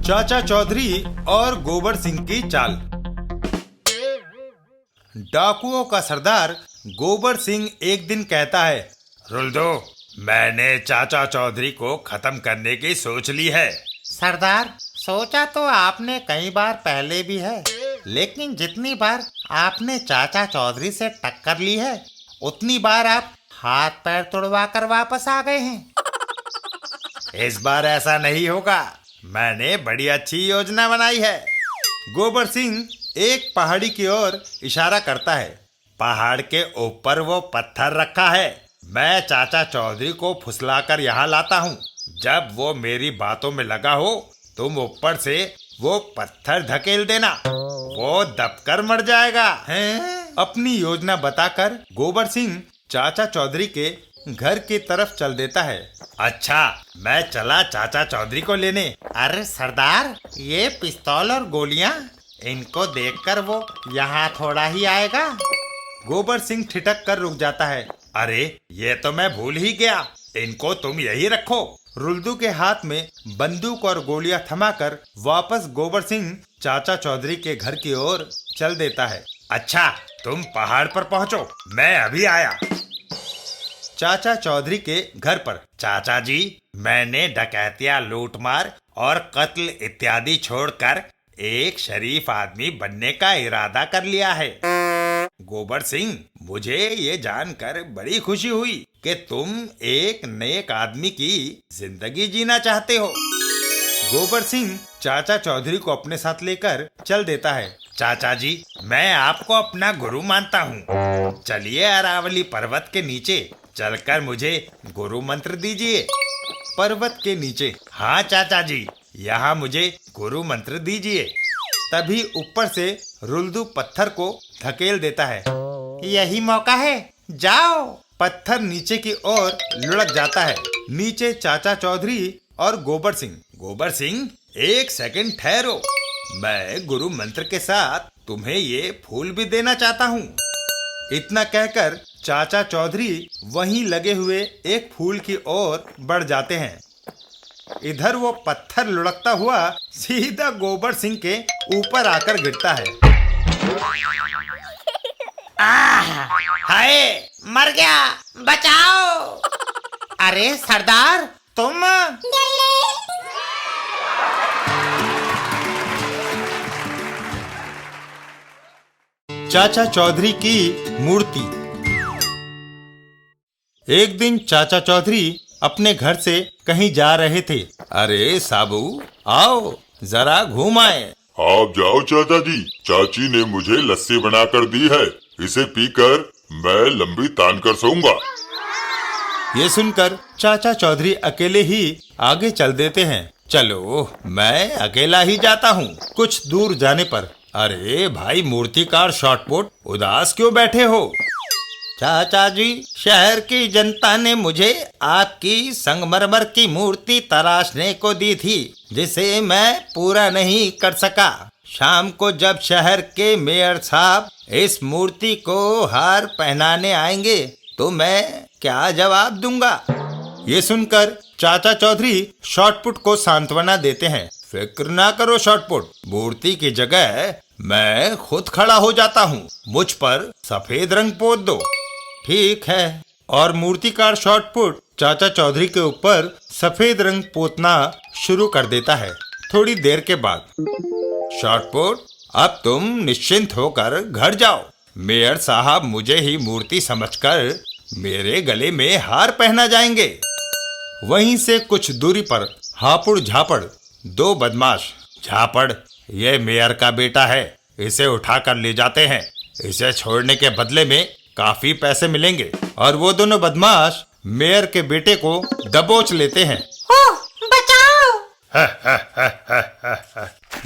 चाचा चौधरी और गोबर सिंह की चाल। डाकुओं का सरदार गोबर सिंह एक दिन कहता है, रुल्दो, मैंने चाचा चौधरी को खत्म करने की सोच ली है। सरदार, सोचा तो आपने कई बार पहले भी है, लेकिन जितनी बार आपने चाचा चौधरी से टक्कर ली है उतनी बार आप हाथ पैर तुड़वा कर वापस आ गए हैं। इस बार ऐसा नहीं होगा, मैंने बड़ी अच्छी योजना बनाई है। गोबर सिंह एक पहाड़ी की ओर इशारा करता है। पहाड़ के ऊपर वो पत्थर रखा है, मैं चाचा चौधरी को फुसलाकर यहाँ लाता हूँ। जब वो मेरी बातों में लगा हो तुम ऊपर से वो पत्थर धकेल देना, वो दबकर मर जाएगा। हैं? अपनी योजना बताकर गोबर सिंह चाचा चौधरी के घर की तरफ चल देता है। अच्छा, मैं चला चाचा चौधरी को लेने। अरे सरदार, ये पिस्तौल और गोलियां, इनको देखकर वो यहाँ थोड़ा ही आएगा। गोबर सिंह ठिठक कर रुक जाता है। अरे ये तो मैं भूल ही गया, इनको तुम यही रखो। रुल्दू के हाथ में बंदूक और गोलियां थमाकर वापस गोबर सिंह चाचा चौधरी के घर की ओर चल देता है। अच्छा, तुम पहाड़ पर पहुंचो, मैं अभी आया। चाचा चौधरी के घर पर। चाचा जी, मैंने डकैतियां, लूटमार और कत्ल इत्यादि छोड़कर एक शरीफ आदमी बनने का इरादा कर लिया है। गोबर सिंह, मुझे ये जानकर बड़ी खुशी हुई कि तुम एक नेक आदमी की जिंदगी जीना चाहते हो। गोबर सिंह चाचा चौधरी को अपने साथ लेकर चल देता है। चाचा जी, मैं आपको अपना गुरु मानता हूँ। चलिए अरावली पर्वत के नीचे चलकर मुझे गुरु मंत्र दीजिए। पर्वत के नीचे? हाँ चाचा जी, यहाँ मुझे गुरु मंत्र दीजिए। तभी ऊपर से रुल्दू पत्थर को धकेल देता है। यही मौका है, जाओ। पत्थर नीचे की ओर लुढ़क जाता है। नीचे चाचा चौधरी और गोबर सिंह। गोबर सिंह, एक सेकंड ठहरो, मैं गुरु मंत्र के साथ तुम्हें ये फूल भी देना चाहता हूँ। इतना कहकर चाचा चौधरी वहीं लगे हुए एक फूल की ओर बढ़ जाते हैं। इधर वो पत्थर लुढ़कता हुआ सीधा गोबर सिंह के ऊपर आकर गिरता है। हाय, मर गया, बचाओ। अरे सरदार, तुम? चाचा चौधरी की मूर्ति। एक दिन चाचा चौधरी अपने घर से कहीं जा रहे थे। अरे साबू, आओ जरा घूम आए। आप जाओ चाचा जी, चाची ने मुझे लस्सी बनाकर दी है, इसे पीकर मैं लंबी तान कर सोऊंगा। ये सुनकर चाचा चौधरी अकेले ही आगे चल देते हैं। चलो, मैं अकेला ही जाता हूँ। कुछ दूर जाने पर, अरे भाई मूर्तिकार शॉर्टपुट, उदास क्यों बैठे हो? चाचा जी, शहर की जनता ने मुझे आपकी संगमरमर की मूर्ति तराशने को दी थी, जिसे मैं पूरा नहीं कर सका। शाम को जब शहर के मेयर साहब इस मूर्ति को हार पहनाने आएंगे तो मैं क्या जवाब दूंगा? ये सुनकर चाचा चौधरी शॉर्टपुट को सांत्वना देते हैं। फिक्र ना करो शॉर्टपुट, मूर्ति की जगह मैं खुद खड़ा हो जाता हूँ, मुझ पर सफेद रंग पोत दो। ठीक है। और मूर्तिकार शॉर्टपुट चाचा चौधरी के ऊपर सफेद रंग पोतना शुरू कर देता है। थोड़ी देर के बाद, शॉर्टपुट, अब तुम निश्चिंत होकर घर जाओ। मेयर साहब मुझे ही मूर्ति समझकर मेरे गले में हार पहना जाएंगे। वहीं से कुछ दूरी पर हापुड़ झापड़ दो बदमाश। झापड़, ये मेयर का बेटा है, इसे उठाकर ले जाते हैं। इसे छोड़ने के बदले में काफी पैसे मिलेंगे। और वो दोनों बदमाश मेयर के बेटे को दबोच लेते हैं। ओह, बचाओ!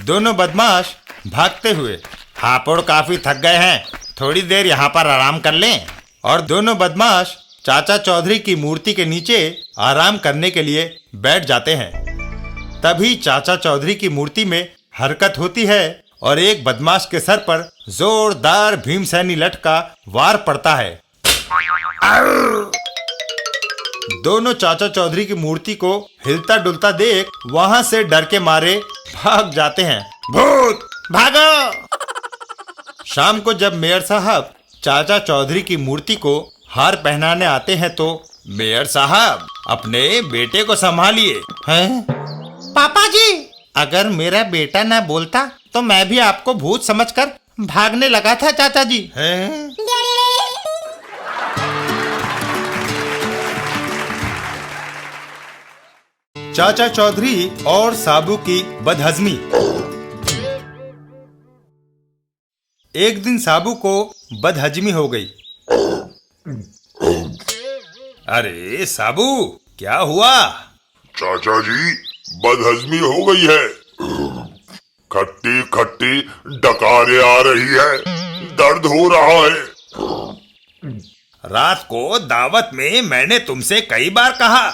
दोनों बदमाश भागते हुए। हापुड़, काफी थक गए हैं, थोड़ी देर यहाँ पर आराम कर लें। और दोनों बदमाश चाचा चौधरी की मूर्ति के नीचे आराम करने के लिए बैठ जाते हैं। तभी चाचा चौधरी की मूर्ति में हरकत होती है और एक बदमाश के सर पर जोरदार भीमसेनी लठ का वार पड़ता है। दोनों चाचा चौधरी की मूर्ति को हिलता डुलता देख वहां से डर के मारे भाग जाते हैं। भूत भागो! शाम को जब मेयर साहब चाचा चौधरी की मूर्ति को हार पहनाने आते हैं तो मेयर साहब अपने बेटे को संभालिए। हैं? पापा जी, अगर मेरा बेटा ना बोलता तो मैं भी आपको भूत समझकर भागने लगा था चाचा जी। हैं? चाचा चौधरी और साबू की बदहजमी। एक दिन साबू को बदहजमी हो गई। अरे साबू, क्या हुआ? चाचा जी, बदहजमी हो गई है। खट्टी खट्टी डकारे आ रही है, दर्द हो रहा है। रात को दावत में मैंने तुमसे कई बार कहा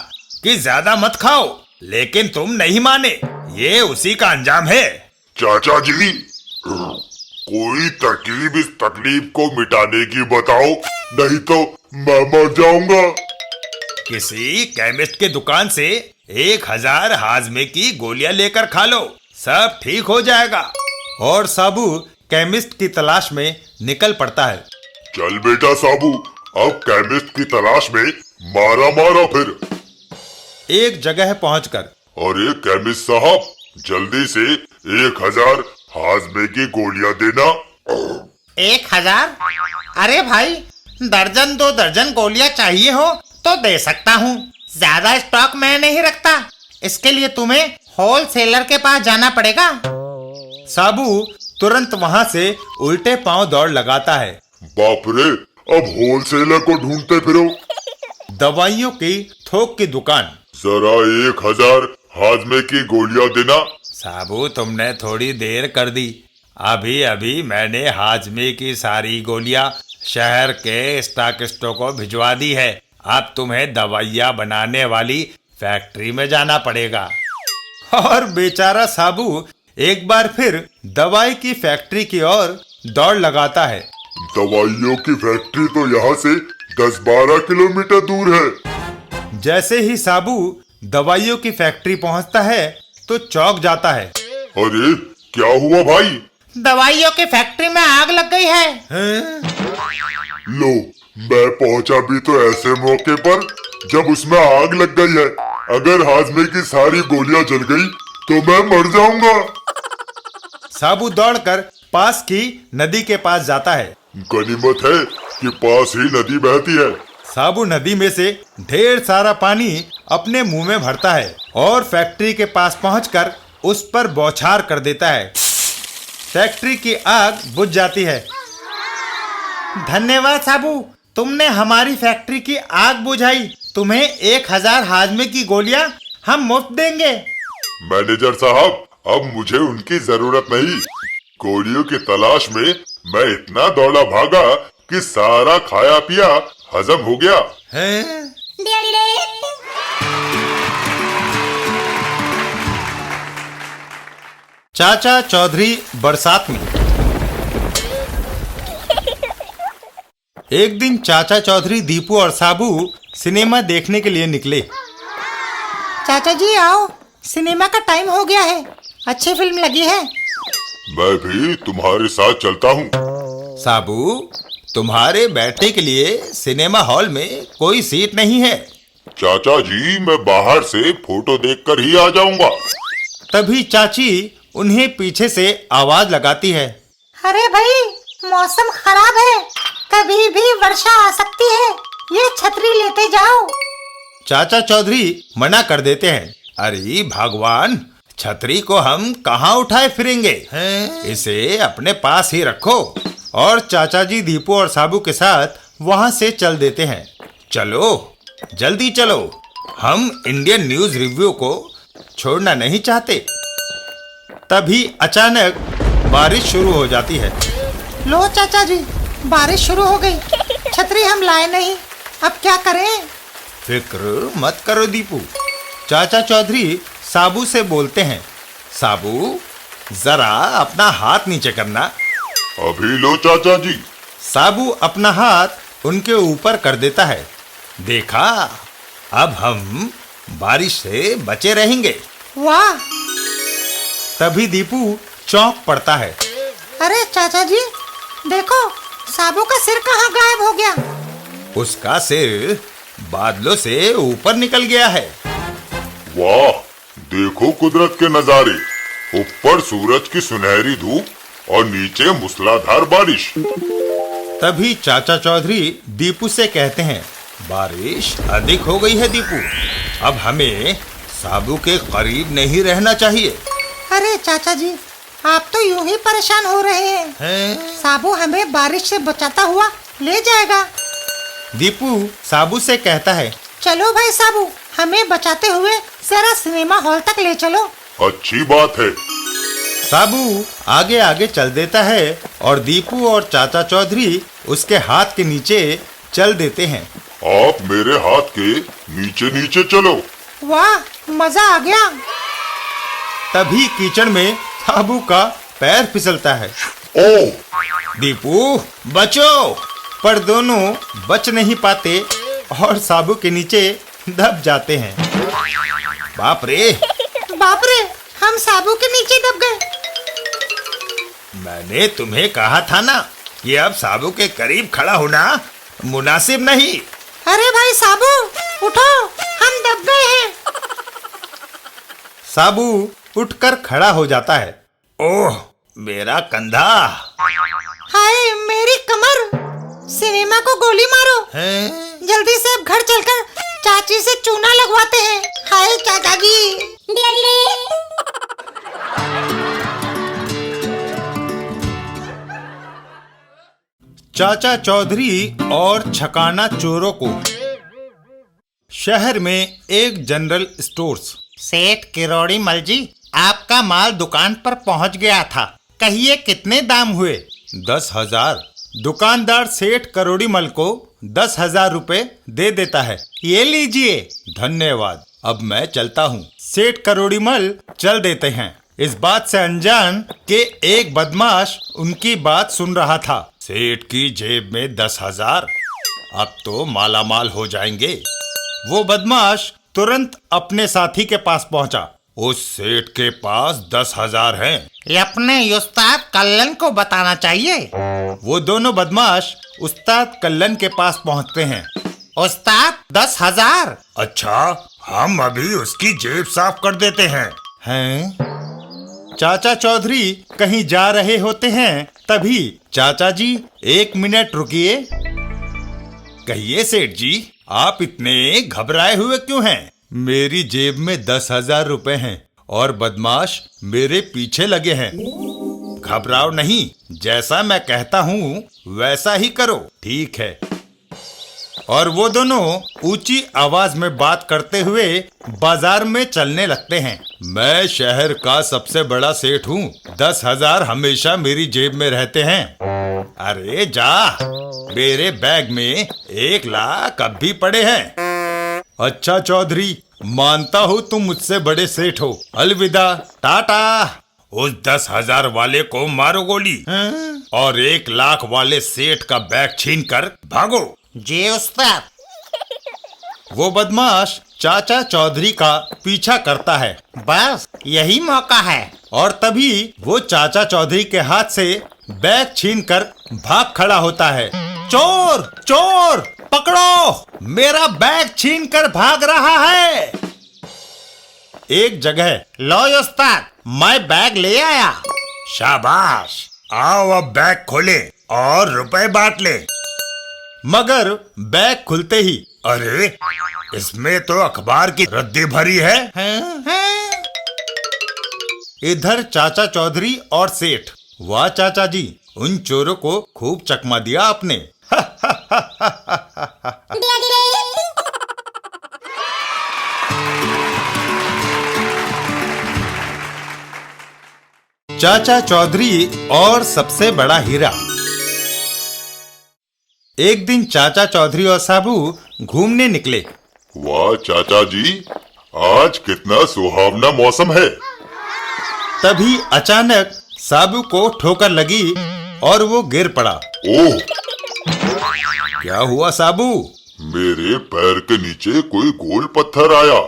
कि ज्यादा मत खाओ, लेकिन तुम नहीं माने। ये उसी का अंजाम है। चाचा जी, कोई तरकीब इस तकलीफ को मिटाने की बताओ, नहीं तो मैं मर जाऊंगा। किसी केमिस्ट के दुकान से 1000 हाजमे की गोलियां लेकर खा लो, सब ठीक हो जाएगा। और साबू केमिस्ट की तलाश में निकल पड़ता है। चल बेटा साबू, अब केमिस्ट की तलाश में मारा मारा फिर। एक जगह पहुंचकर, अरे केमिस्ट साहब, जल्दी से 1000 हाजमे की गोलियां देना। 1000? अरे भाई, दर्जन 2 दर्जन गोलियां चाहिए हो तो दे सकता हूँ। ज्यादा स्टॉक मैं नहीं रखता, इसके लिए तुम्हें होलसेलर के पास जाना पड़ेगा। साबू तुरंत वहां से उल्टे पांव दौड़ लगाता है। बाप रे, अब होलसेलर को ढूंढते फिरो। दवाइयों की थोक की दुकान। जरा 1000 हाजमे की गोलियां देना। साबू, तुमने थोड़ी देर कर दी। अभी अभी मैंने हाजमे की सारी गोलियां शहर के स्टॉकिस्टों को भिजवा दी है। अब तुम्हें दवाइयां बनाने वाली फैक्ट्री में जाना पड़ेगा। और बेचारा साबू एक बार फिर दवाई की फैक्ट्री की ओर दौड़ लगाता है। दवाइयों की फैक्ट्री तो यहाँ से 10-12 किलोमीटर दूर है। जैसे ही साबू दवाइयों की फैक्ट्री पहुंचता है तो चौंक जाता है। अरे क्या हुआ भाई? दवाइयों की फैक्ट्री में आग लग गई है। लो, मैं पहुंचा भी तो ऐसे मौके पर जब उसमें आग लग गई है। अगर हाजमे की सारी गोलियां जल गई तो मैं मर जाऊंगा। साबू दौड़कर पास की नदी के पास जाता है। गनीमत है कि पास ही नदी बहती है। साबू नदी में से ढेर सारा पानी अपने मुंह में भरता है और फैक्ट्री के पास पहुंचकर उस पर बौछार कर देता है। फैक्ट्री की आग बुझ जाती है। धन्यवाद साबू, तुमने हमारी फैक्ट्री की आग बुझाई। तुम्हें 1000 हाजमे की गोलियां हम मुफ्त देंगे। मैनेजर साहब, अब मुझे उनकी जरूरत नहीं। गोलियों की तलाश में मैं इतना दौड़ा भागा कि सारा खाया पिया हजम हो गया। हैं? चाचा चौधरी बरसात में। एक दिन चाचा चौधरी दीपू और साबू सिनेमा देखने के लिए निकले। चाचा जी आओ, सिनेमा का टाइम हो गया है, अच्छी फिल्म लगी है। मैं भी तुम्हारे साथ चलता हूँ। साबू, तुम्हारे बैठने के लिए सिनेमा हॉल में कोई सीट नहीं है। चाचा जी, मैं बाहर से फोटो देखकर ही आ जाऊंगा। तभी चाची उन्हें पीछे से आवाज लगाती है। अरे भाई, मौसम खराब है, कभी भी वर्षा आ सकती है, ये छतरी लेते जाओ। चाचा चौधरी मना कर देते हैं। अरे भगवान, छतरी को हम कहाँ उठाए फिरेंगे, इसे अपने पास ही रखो। और चाचा जी दीपू और साबू के साथ वहां से चल देते हैं। चलो, जल्दी चलो, हम इंडियन न्यूज रिव्यू को छोड़ना नहीं चाहते। तभी अचानक बारिश शुरू हो जाती है। लो चाचा जी, बारिश शुरू हो गई, छतरी हम लाए नहीं, अब क्या करें? फिक्र मत करो दीपू, चाचा चौधरी साबू से बोलते हैं। साबू, जरा अपना हाथ नीचे करना। अभी लो चाचा जी। साबू अपना हाथ उनके ऊपर कर देता है। देखा, अब हम बारिश से बचे रहेंगे। वाह, तभी दीपू चौंक पड़ता है। अरे चाचा जी, देखो साबू का सिर कहाँ गायब हो गया। उसका सिर बादलों से ऊपर निकल गया है। वाह, देखो कुदरत के नजारे। ऊपर सूरज की सुनहरी धूप और नीचे मूसलाधार बारिश। तभी चाचा चौधरी दीपू से कहते हैं, बारिश अधिक हो गई है दीपू, अब हमें साबू के करीब नहीं रहना चाहिए। अरे चाचा जी, आप तो यूं ही परेशान हो रहे हैं। साबू हमें बारिश से बचाता हुआ ले जाएगा। दीपू साबू से कहता है, चलो भाई साबू, हमें बचाते हुए जरा सिनेमा हॉल तक ले चलो। अच्छी बात है। साबू आगे आगे चल देता है और दीपू और चाचा चौधरी उसके हाथ के नीचे चल देते हैं। आप मेरे हाथ के नीचे नीचे चलो। वाह, मजा आ गया। तभी कीचड़ में साबू का पैर फिसलता है। ओह, दीपू बचो, पर दोनों बच नहीं पाते और साबू के नीचे दब जाते हैं। बाप रे, बाप रे, हम साबू के नीचे दब गए। मैंने तुम्हें कहा था ना कि अब साबू के करीब खड़ा होना मुनासिब नहीं। अरे भाई साबू, उठो, हम दब गए हैं। साबू उठकर खड़ा हो जाता है। ओह, मेरा कंधा। हाय मेरी कमर। सिनेमा को गोली मारो। जल्दी से अब घर चलकर चाची से चूना लगवाते हैं। हाय चाचा जी। चाचा चौधरी और छकाना चोरों को। शहर में एक जनरल स्टोर्स। सेठ किरोड़ी मल जी, आपका माल दुकान पर पहुंच गया था, कहिए कितने दाम हुए? 10,000। दुकानदार सेठ करोड़ी मल को 10,000 रुपए दे देता है। ये लीजिए। धन्यवाद, अब मैं चलता हूँ। सेठ करोड़ी मल चल देते हैं, इस बात से अनजान कि एक बदमाश उनकी बात सुन रहा था। सेठ की जेब में 10,000, अब तो मालामाल हो जाएंगे। वो बदमाश तुरंत अपने साथी के पास पहुंचा। उस सेठ के पास 10,000 हैं। ये अपने उस्ताद कल्लन को बताना चाहिए। वो दोनों बदमाश उस्ताद कल्लन के पास पहुंचते हैं। उस्ताद, 10,000। अच्छा, हम अभी उसकी जेब साफ कर देते हैं। चाचा चौधरी कहीं जा रहे होते हैं, तभी चाचा जी 1 मिनट रुकिए। कहिए सेठ जी, आप इतने घबराए हुए क्यों हैं? मेरी जेब में 10,000 रुपए हैं और बदमाश मेरे पीछे लगे हैं। घबराओ नहीं, जैसा मैं कहता हूँ वैसा ही करो, ठीक है? और वो दोनों ऊंची आवाज में बात करते हुए बाजार में चलने लगते हैं। मैं शहर का सबसे बड़ा सेठ हूँ, 10,000 हमेशा मेरी जेब में रहते हैं। अरे जा, मेरे बैग में 1 लाख अब भी पड़े हैं। अच्छा चौधरी, मानता हूँ तुम मुझसे बड़े सेठ हो। अलविदा, टाटा। उस 10,000 वाले को मारो गोली और 1 लाख वाले सेठ का बैग छीनकर भागो। जी उस्ताद। वो बदमाश चाचा चौधरी का पीछा करता है। बस यही मौका है। और तभी वो चाचा चौधरी के हाथ से बैग छीनकर भाग खड़ा होता है। चोर, चोर, पकड़ो, मेरा बैग छीनकर भाग रहा है। एक जगह, लो उस्ताद, मैं बैग ले आया। शाबाश, आओ अब बैग खोले और रुपए बांट ले। मगर बैग खुलते ही, अरे, इसमें तो अखबार की रद्दी भरी है। इधर चाचा चौधरी और सेठ। वाह चाचा जी, उन चोरों को खूब चकमा दिया आपने। चाचा चौधरी और सबसे बड़ा हीरा। एक दिन चाचा चौधरी और साबू घूमने निकले। वाह चाचा जी, आज कितना सुहावना मौसम है। तभी अचानक साबू को ठोकर लगी और वो गिर पड़ा। ओह, क्या हुआ साबू? मेरे पैर के नीचे कोई गोल पत्थर आया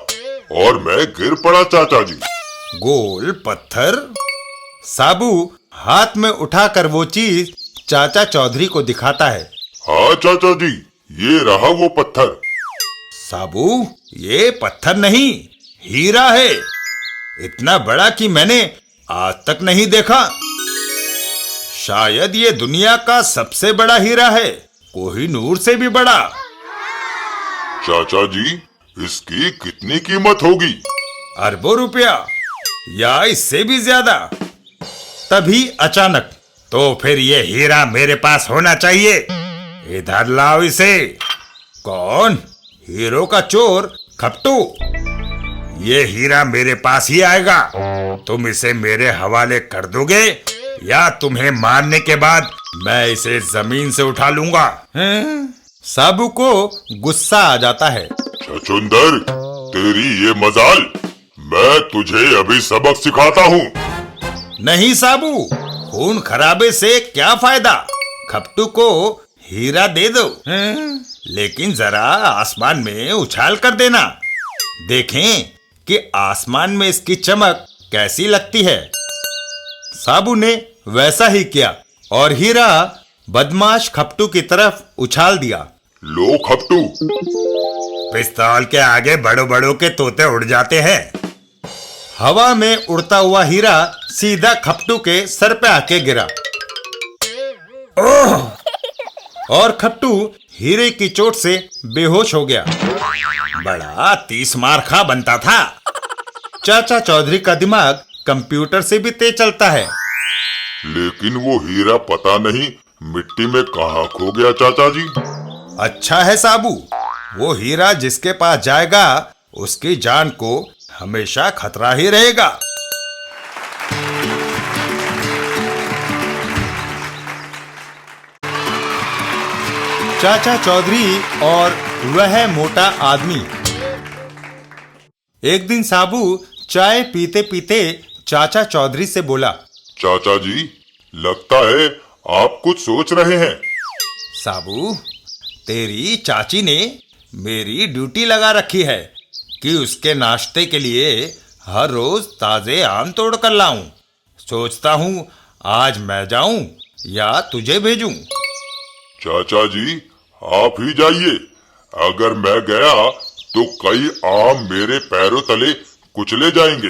और मैं गिर पड़ा चाचा जी। गोल पत्थर। साबू हाथ में उठाकर वो चीज चाचा चौधरी को दिखाता है। हाँ चाचा जी, ये रहा वो पत्थर। साबू, ये पत्थर नहीं, हीरा है। इतना बड़ा कि मैंने आज तक नहीं देखा। शायद ये दुनिया का सबसे बड़ा हीरा है, कोहिनूर से भी बड़ा। चाचा जी, इसकी कितनी कीमत होगी? अरबों रुपया या इससे भी ज्यादा। तभी अचानक, तो फिर ये हीरा मेरे पास होना चाहिए। इधर लाओ इसे। कौन? हीरो का चोर खपटू। ये हीरा मेरे पास ही आएगा। तुम इसे मेरे हवाले कर दोगे या तुम्हें मारने के बाद मैं इसे जमीन से उठा लूंगा? साबू को गुस्सा आ जाता है। छछूंदर, तेरी ये मजाल, मैं तुझे अभी सबक सिखाता हूँ। नहीं साबू, खून खराबे से क्या फायदा। खपटू को हीरा दे दो, लेकिन जरा आसमान में उछाल कर देना। देखें कि आसमान में इसकी चमक कैसी लगती है। साबू ने वैसा ही किया और हीरा बदमाश खपटू की तरफ उछाल दिया। लो खपटू। पिस्तौल के आगे बड़ों बड़ों के तोते उड़ जाते हैं। हवा में उड़ता हुआ हीरा सीधा खपटू के सर पे आके गिरा। ओह! और खपटू हीरे की चोट से बेहोश हो गया। बड़ा 30 मार खा बनता था। चाचा चौधरी का दिमाग कंप्यूटर से भी तेज चलता है। लेकिन वो हीरा पता नहीं मिट्टी में कहाँ खो गया चाचा जी। अच्छा है साबू, वो हीरा जिसके पास जाएगा उसकी जान को हमेशा खतरा ही रहेगा। चाचा चौधरी और वह मोटा आदमी। एक दिन साबू चाय पीते पीते चाचा चौधरी से बोला। चाचा जी, लगता है आप कुछ सोच रहे हैं। साबू, तेरी चाची ने मेरी ड्यूटी लगा रखी है कि उसके नाश्ते के लिए हर रोज ताजे आम तोड़ कर लाऊं। सोचता हूं आज मैं जाऊं या तुझे भेजूं। चाचा जी, आप ही जाइए। अगर मैं गया तो कई आम मेरे पैरों तले कुचले जाएंगे।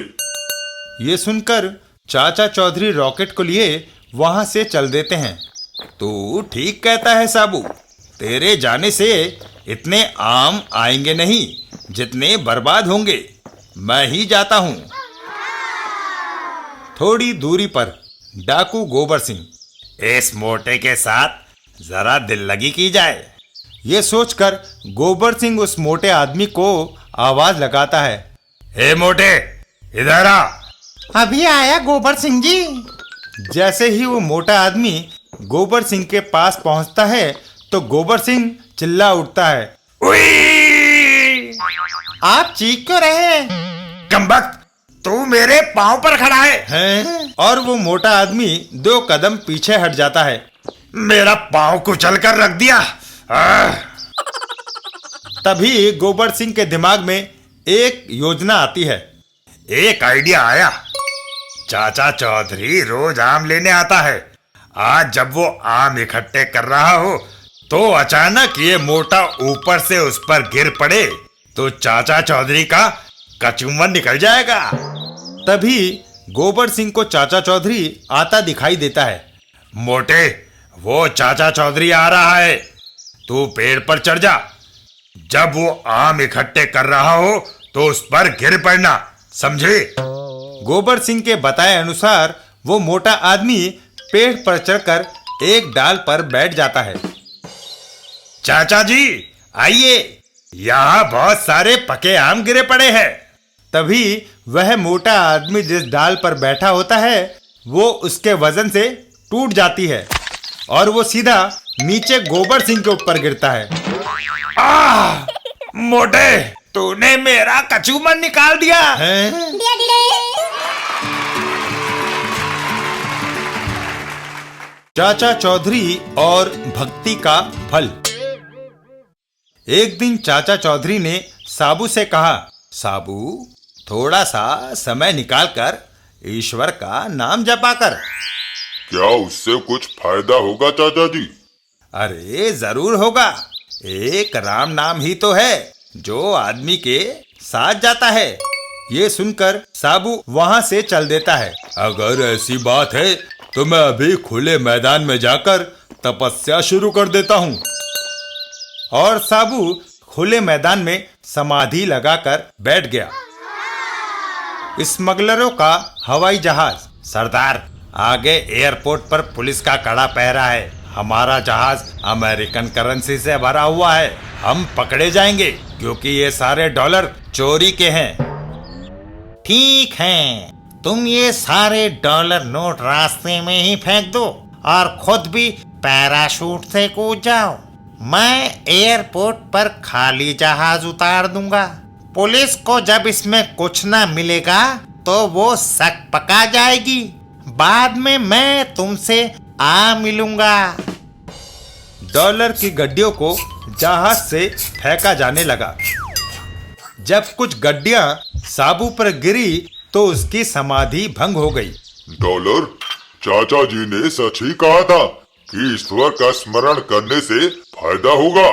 ये सुनकर चाचा चौधरी रॉकेट को लिए वहां से चल देते हैं। तू ठीक कहता है साबू, तेरे जाने से इतने आम आएंगे नहीं जितने बर्बाद होंगे। मैं ही जाता हूं। थोड़ी दूरी पर डाकू गोबर सिंह। इस मोटे के साथ जरा दिल लगी की जाए। ये सोचकर गोबर सिंह उस मोटे आदमी को आवाज लगाता है। हे मोटे, इधर आ। अभी आया गोबर सिंह जी। जैसे ही वो मोटा आदमी गोबर सिंह के पास पहुंचता है तो गोबर सिंह चिल्ला उठता है। उई! आप चीख क्यों रहे हैं? कमबख्त, तू मेरे पांव पर खड़ा है। हैं? और वो मोटा आदमी 2 कदम पीछे हट जाता है। मेरा पांव कुचल कर रख दिया। तभी गोबर सिंह के दिमाग में एक योजना आती है। एक आइडिया आया। चाचा चौधरी रोज आम लेने आता है। आज जब वो आम इकट्ठे कर रहा हो तो अचानक ये मोटा ऊपर से उस पर गिर पड़े तो चाचा चौधरी का कचूमर निकल जाएगा। तभी गोबर सिंह को चाचा चौधरी आता दिखाई देता है। मोटे, वो चाचा चौधरी आ रहा है। तू पेड़ पर चढ़ जा। जब वो आम इकट्ठे कर रहा हो तो उस पर गिर पड़ना, समझे? गोबर सिंह के बताए अनुसार वो मोटा आदमी पेड़ पर चढ़कर एक डाल पर बैठ जाता है। चाचा जी, आइए, यहाँ बहुत सारे पके आम गिरे पड़े हैं। तभी वह मोटा आदमी जिस डाल पर बैठा होता है वो उसके वजन से टूट जाती है और वो सीधा नीचे गोबर सिंह के ऊपर गिरता है। मोटे, तूने मेरा कचूमर निकाल दिया। चाचा चौधरी और भक्ति का फल। एक दिन चाचा चौधरी ने साबू से कहा, साबू, थोड़ा सा समय निकालकर ईश्वर का नाम जपा कर। क्या उससे कुछ फायदा होगा चाचा जी? अरे जरूर होगा। एक राम नाम ही तो है जो आदमी के साथ जाता है। ये सुनकर साबू वहां से चल देता है। अगर ऐसी बात है तो मैं अभी खुले मैदान में जाकर तपस्या शुरू कर देता हूँ। और साबू खुले मैदान में समाधि लगाकर बैठ गया। स्मगलरों का हवाई जहाज। सरदार, आगे एयरपोर्ट पर पुलिस का कड़ा पहरा है। हमारा जहाज अमेरिकन करेंसी से भरा हुआ है। हम पकड़े जाएंगे क्योंकि ये सारे डॉलर चोरी के हैं। ठीक है, तुम ये सारे डॉलर नोट रास्ते में ही फेंक दो और खुद भी पैराशूट से कूद जाओ। मैं एयरपोर्ट पर खाली जहाज उतार दूंगा। पुलिस को जब इसमें कुछ ना मिलेगा तो वो शक पका जाएगी। बाद में मैं तुमसे आ मिलूंगा। डॉलर की गड्डियों को जहाज से फेंका जाने लगा। जब कुछ गड्डियां साबू पर गिरी तो उसकी समाधि भंग हो गई। डॉलर, चाचा जी ने सच ही कहा था कि ईश्वर का स्मरण करने से फायदा होगा।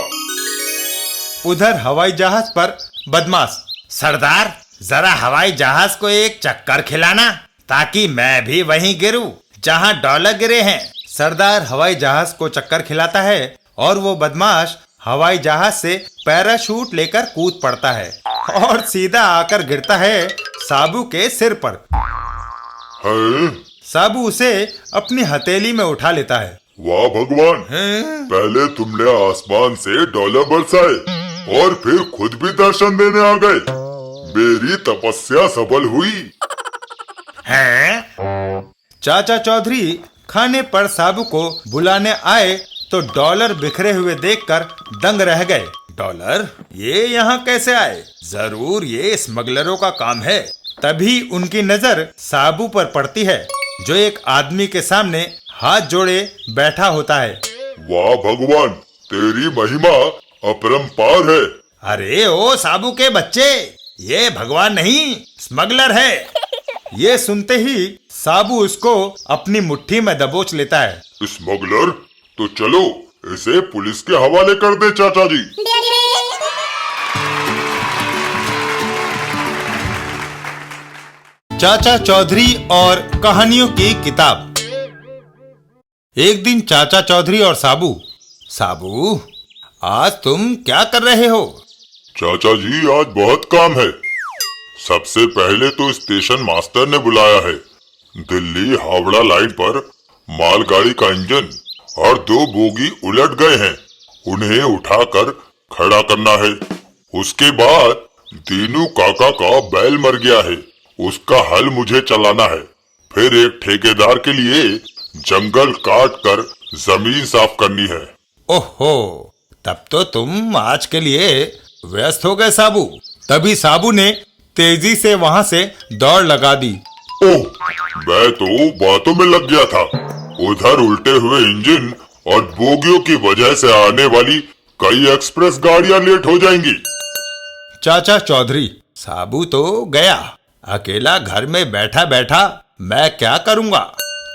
उधर हवाई जहाज पर बदमाश। सरदार, जरा हवाई जहाज को एक चक्कर खिलाना ताकि मैं भी वहीं गिरूं जहां डॉलर गिरे हैं। सरदार हवाई जहाज को चक्कर खिलाता है और वो बदमाश हवाई जहाज से पैराशूट लेकर कूद पड़ता है और सीधा आकर गिरता है साबू के सिर पर। है? साबू उसे अपनी हथेली में उठा लेता है। वाह भगवान, पहले तुमने आसमान से डॉलर बरसाए और फिर खुद भी दर्शन देने आ गए। मेरी तपस्या सफल हुई। हैं? चाचा चौधरी खाने पर साबू को बुलाने आए तो डॉलर बिखरे हुए देखकर दंग रह गए। डॉलर ये यहाँ कैसे आए? जरूर ये स्मगलरों का काम है। तभी उनकी नजर साबू पर पड़ती है जो एक आदमी के सामने हाथ जोड़े बैठा होता है। वाह भगवान, तेरी महिमा अपरंपार है। अरे ओ साबू के बच्चे, ये भगवान नहीं स्मगलर है। ये सुनते ही साबू उसको अपनी मुट्ठी में दबोच लेता है। स्मगलर, तो चलो इसे पुलिस के हवाले कर दे चाचा जी। चाचा चौधरी और कहानियों की किताब। एक दिन चाचा चौधरी और साबू। साबू, आज तुम क्या कर रहे हो? चाचा जी, आज बहुत काम है। सबसे पहले तो स्टेशन मास्टर ने बुलाया है। दिल्ली हावड़ा लाइन पर मालगाड़ी का इंजन और 2 बोगी उलट गए हैं। उन्हें उठाकर खड़ा करना है। उसके बाद दीनू काका का बैल मर गया है, उसका हल मुझे चलाना है। फिर एक ठेकेदार के लिए जंगल काट कर जमीन साफ करनी है। ओहो, तब तो तुम आज के लिए व्यस्त हो गए साबू। तभी साबू ने तेजी से वहां से दौड़ लगा दी। ओह, मैं तो बातों में लग गया था। उधर उल्टे हुए इंजन और बोगियों की वजह से आने वाली कई एक्सप्रेस गाड़ियां लेट हो जाएंगी। चाचा चौधरी, साबू तो गया, अकेला घर में बैठा बैठा मैं क्या करूंगा?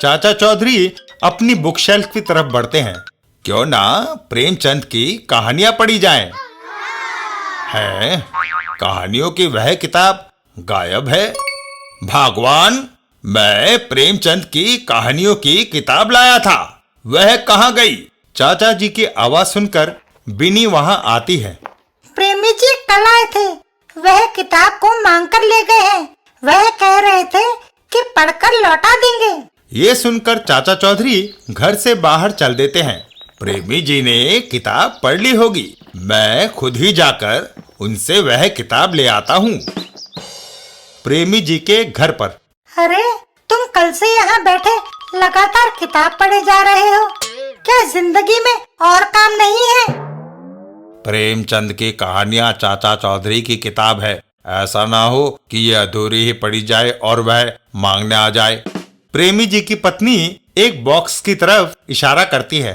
चाचा चौधरी अपनी बुक शेल्फ की तरफ बढ़ते हैं। क्यों ना प्रेमचंद की कहानियां पढ़ी जाएं। है, कहानियों की वह किताब गायब है। भगवान, मैं प्रेमचंद की कहानियों की किताब लाया था, वह कहाँ गई? चाचा जी की आवाज सुनकर बिनी वहां आती है। प्रेमी जी कल आए थे, वह किताब को मांग कर ले गए हैं। वह कह रहे थे कि पढ़कर लौटा देंगे। ये सुनकर चाचा चौधरी घर से बाहर चल देते हैं। प्रेमी जी ने किताब पढ़ ली होगी, मैं खुद ही जाकर उनसे वह किताब ले आता हूँ। प्रेमी जी के घर पर। अरे, तुम कल से यहाँ बैठे लगातार किताब पढ़े जा रहे हो, क्या जिंदगी में और काम नहीं है? प्रेमचंद की कहानियां चाचा चौधरी की किताब है, ऐसा ना हो कि ये अधूरी ही पड़ी जाए और वह मांगने आ जाए। प्रेमी जी की पत्नी एक बॉक्स की तरफ इशारा करती है।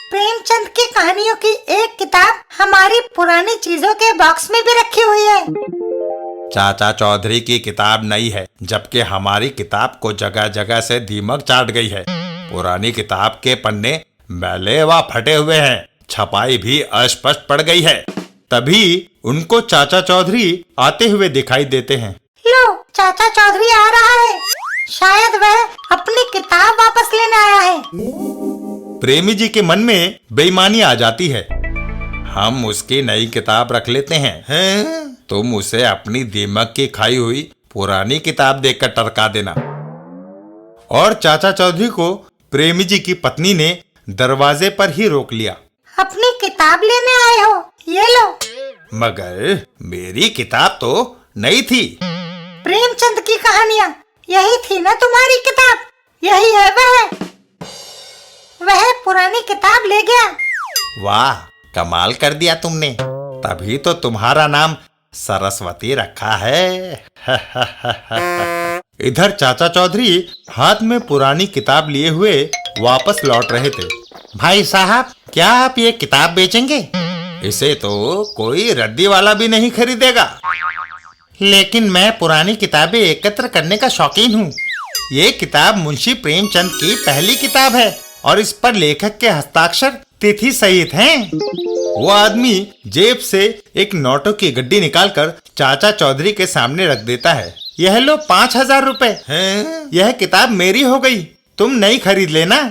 प्रेमचंद की कहानियों की एक किताब हमारी पुरानी चीजों के बॉक्स में भी रखी हुई है। चाचा चौधरी की किताब नई है, जबकि हमारी किताब को जगह जगह से दीमक चाट गई है। पुरानी किताब के पन्ने मैले व फटे हुए हैं, छपाई भी अस्पष्ट पड़ गई है। तभी उनको चाचा चौधरी आते हुए दिखाई देते हैं। लो, चाचा चौधरी आ रहा है। शायद वह अपनी किताब वापस लेने आया है। प्रेमी जी के मन में बेईमानी आ जाती है। हम उसकी नई किताब रख लेते हैं, तुम उसे अपनी दीमक की खाई हुई पुरानी किताब देकर टरका देना। और चाचा चौधरी को प्रेमी जी की पत्नी ने दरवाजे पर ही रोक लिया। अपनी किताब लेने आए हो, ये लो। मगर मेरी किताब तो नई थी। प्रेमचंद की कहानियाँ, यही थी ना तुम्हारी किताब? यही है वह पुरानी किताब ले गया। वाह, कमाल कर दिया तुमने, तभी तो तुम्हारा नाम सरस्वती रखा है। इधर चाचा चौधरी हाथ में पुरानी किताब लिए हुए वापस लौट रहे थे। भाई साहब, क्या आप ये किताब बेचेंगे? इसे तो कोई रद्दी वाला भी नहीं खरीदेगा। लेकिन मैं पुरानी किताबें एकत्र करने का शौकीन हूँ। ये किताब मुंशी प्रेमचंद की पहली किताब है और इस पर लेखक के हस्ताक्षर तिथि सहित हैं। वो आदमी जेब से एक नोटों की गड्डी निकालकर चाचा चौधरी के सामने रख देता है। यह लो 5,000 रुपए। यह किताब मेरी हो गई, तुम नहीं खरीद लेना।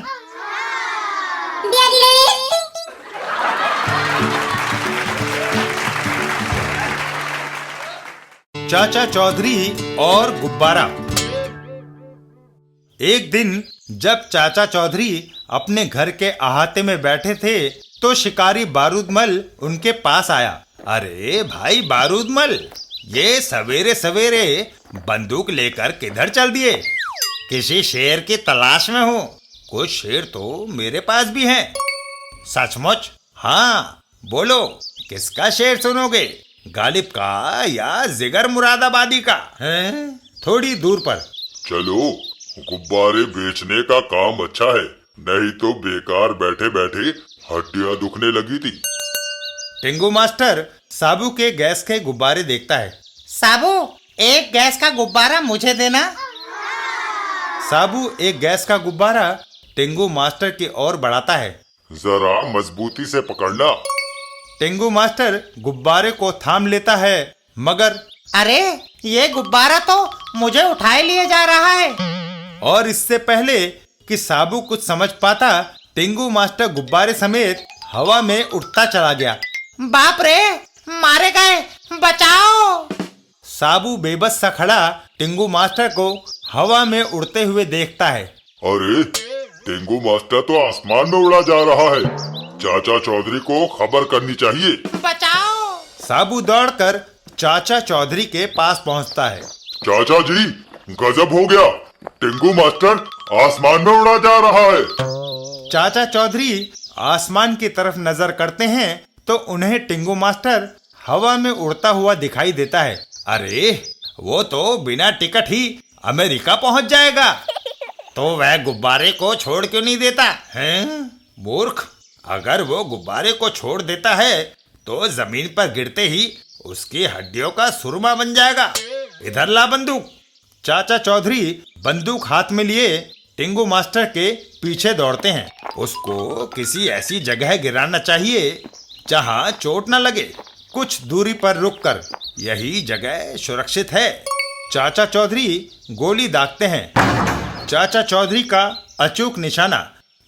चाचा चौधरी और गुब्बारा। एक दिन जब चाचा चौधरी अपने घर के अहाते में बैठे थे तो शिकारी बारूदमल उनके पास आया। अरे भाई बारूदमल, ये सवेरे सवेरे बंदूक लेकर किधर चल दिए? किसी शेर की तलाश में हो? कुछ शेर तो मेरे पास भी हैं। सचमुच? हाँ, बोलो, किसका शेर सुनोगे? गालिब का या जिगर मुरादाबादी का? हैं? थोड़ी दूर पर। चलो, गुब्बारे बेचने का काम अच्छा है, नहीं तो बेकार बैठे बैठे हड्डियां दुखने लगी थी। टिंगू मास्टर साबू के गैस के गुब्बारे देखता है। साबू, एक गैस का गुब्बारा मुझे देना। साबू एक गैस का गुब्बारा टिंगू मास्टर की ओर बढ़ाता है। जरा मजबूती से पकड़ना। टिंगू मास्टर गुब्बारे को थाम लेता है, मगर अरे, ये गुब्बारा तो मुझे उठाए लिए जा रहा है। और इससे पहले कि साबू कुछ समझ पाता, टिंगू मास्टर गुब्बारे समेत हवा में उड़ता चला गया। बाप रे, मारे गए, बचाओ। साबू बेबस सा खड़ा टिंगू मास्टर को हवा में उड़ते हुए देखता है। अरे, टिंगू मास्टर तो आसमान में उड़ा जा रहा है। चाचा चौधरी को खबर करनी चाहिए। बचाओ। साबू दौड़कर चाचा चौधरी के पास पहुंचता है। चाचा जी, गजब हो गया, टिंगू मास्टर आसमान में उड़ा जा रहा है। चाचा चौधरी आसमान की तरफ नजर करते हैं तो उन्हें टिंगू मास्टर हवा में उड़ता हुआ दिखाई देता है। अरे, वो तो बिना टिकट ही अमेरिका पहुंच जाएगा। तो वह गुब्बारे को छोड़ क्यों नहीं देता हैं? मूर्ख, अगर वो गुब्बारे को छोड़ देता है तो जमीन पर गिरते ही उसकी हड्डियों का सुरमा बन जाएगा। इधर ला बंदूक। चाचा चौधरी बंदूक हाथ में लिए टिंगू मास्टर के पीछे दौड़ते हैं। उसको किसी ऐसी जगह गिराना चाहिए जहां चोट न लगे। कुछ दूरी पर रुककर, यही जगह सुरक्षित है। चाचा चौधरी गोली दागते हैं। चाचा चौधरी का अचूक निशाना,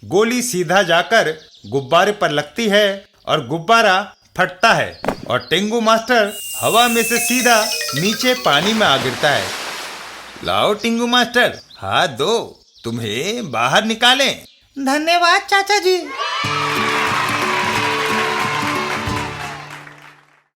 गोली सीधा जाकर गुब्बारे पर लगती है और गुब्बारा फटता है और टिंगू मास्टर हवा में से सीधा नीचे पानी में आ गिरता है। लाओ टिंगू मास्टर, हाथ दो, तुम्हें बाहर निकालें। धन्यवाद चाचा जी।